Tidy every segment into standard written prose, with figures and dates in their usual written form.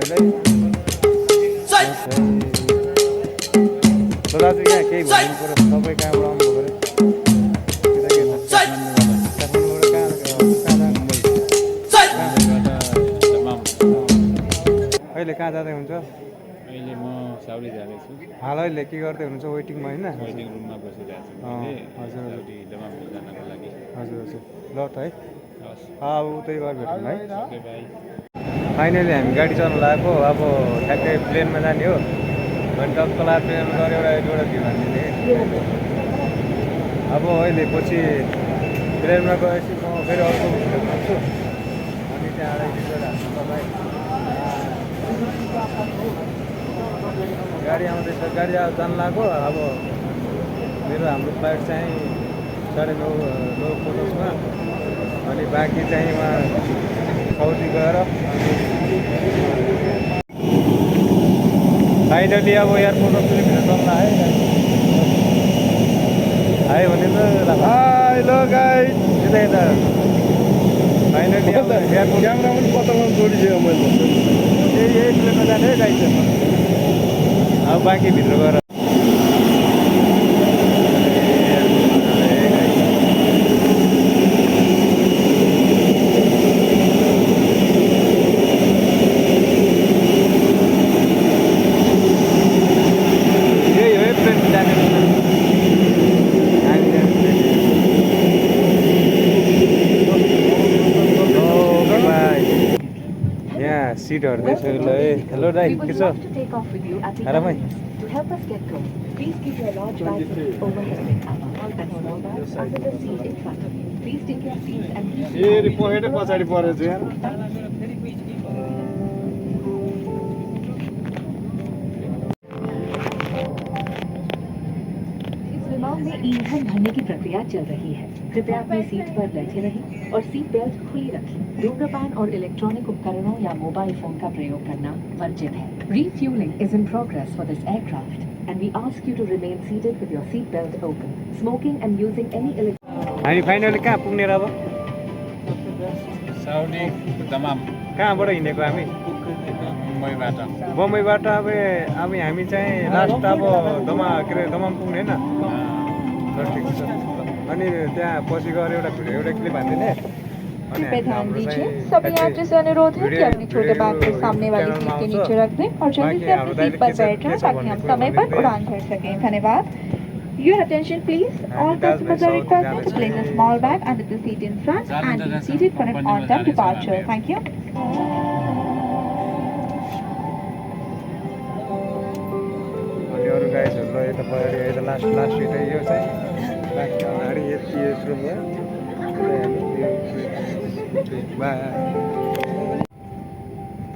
हामीलाई ल दाजु यहाँ केही भनिदिनु पऱ्यो तपाईँ कहाँबाट आउनुभयो अरे काठमाडौँबाट कहाँ अहिले कहाँ जाँदै हुन्छ अहिले म साउदी जाँदैछु हाल अहिले के गर्दै हुनुहुन्छ वेटिङमा होइन वेटिङ रुममा बसिरहेको छु हजुर हजुर साउदी दमाम जानको लागि हजुर हजुर ल त है हस् अब उतै गएर भेटौँ है ओके बाई फाइनली हामी गाडी चलाउनु लागेको अब ठ्याक्कै प्लेनमा जाने हो अनि टक्कला प्लेनमा गएर एउटा भ्यू हानिदिने अब अहिले पछि प्लेनमा गएपछि म फेरि अर्को भिडियो गर्छु अनि त्यहाँ एडिट गरेर हाल्छु तपाईँ गाडी आउँदैछ गाडी जानु लाग्यो अब हाम्रो फ्लाइट चाहिँ 9:30 अनि बाँकी चाहिँ उहाँ साउदी गएर फाइनली अब एयरपोर्टमा फेरि भिड चल्ला है आयो भने त हेलो गाइस यता यता फाइनली अब एयरपोर्ट क्यामेरा पनि पत्तामा जोडिदियो मैले यही प्लेनमा जाने है गाइस अब बाँकी भित्र गएर सीटहरु देख्छु ल हेलो दाइ के छ आरामै फेरि पखेटै पछाडि परेछ यार में ईंधन भरने की प्रक्रिया चल रही है कृपया अपनी सीट पर बैठे रहें और सीट बेल्ट खुली रखें धूम्रपान और इलेक्ट्रॉनिक उपकरणों या मोबाइल फोन का प्रयोग करना वर्जित है Refueling is in progress for this aircraft and we ask you to remain seated with your seat belt open smoking and using any हामी फाइनली कहाँ पुग्ने र अब साउदी दमाम कहाँबाट हिँडेको हामी बम्बईबाट अब हामी चाहिँ लास्ट अब दमाम पुग्ने होइन ठिक छ अनि त्यहाँ पछि गएर एउटा क्लिप हान्दिने पे ध्यान दीजिए सभी यात्री से अनुरोध है कि अपने छोटे बैग को सामने वाली सीट के नीचे रख दें और जल्दी से अपनी सीट पर बैठ जाएं ताकि हम समय पर उड़ान भर सकें धन्यवाद Your attention please. All customers are requested to place a small bag under the seat in front and be seated for an on-time departure. Thank you. अरू गाइजहरू ल यता पऱ्यो यता लास्ट सिट यो चाहिँ बाँकी अगाडि यस्तो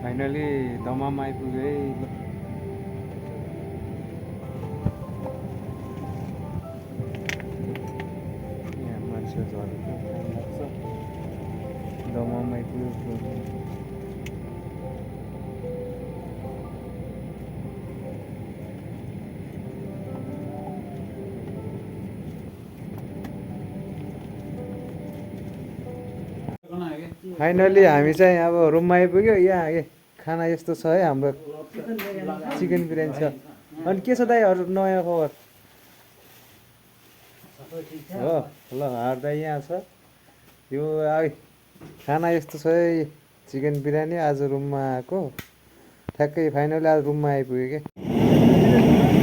फाइनली दमाम आइपुग्यो है यहाँ मान्छे झरेको लाग्छ दमाम आइपुग्यो फाइनली हामी चाहिँ अब रुममा आइपुग्यो यहाँ खाना यस्तो छ है हाम्रो चिकन बिरयानी छ अनि के छ दाइ अरू नयाँ खबर हो ल हार दाइ यहाँ छ यो खाना यस्तो छ है चिकन बिरयानी आज रुममा आएको ठ्याक्कै फाइनली आज रुममा आइपुग्यो क्या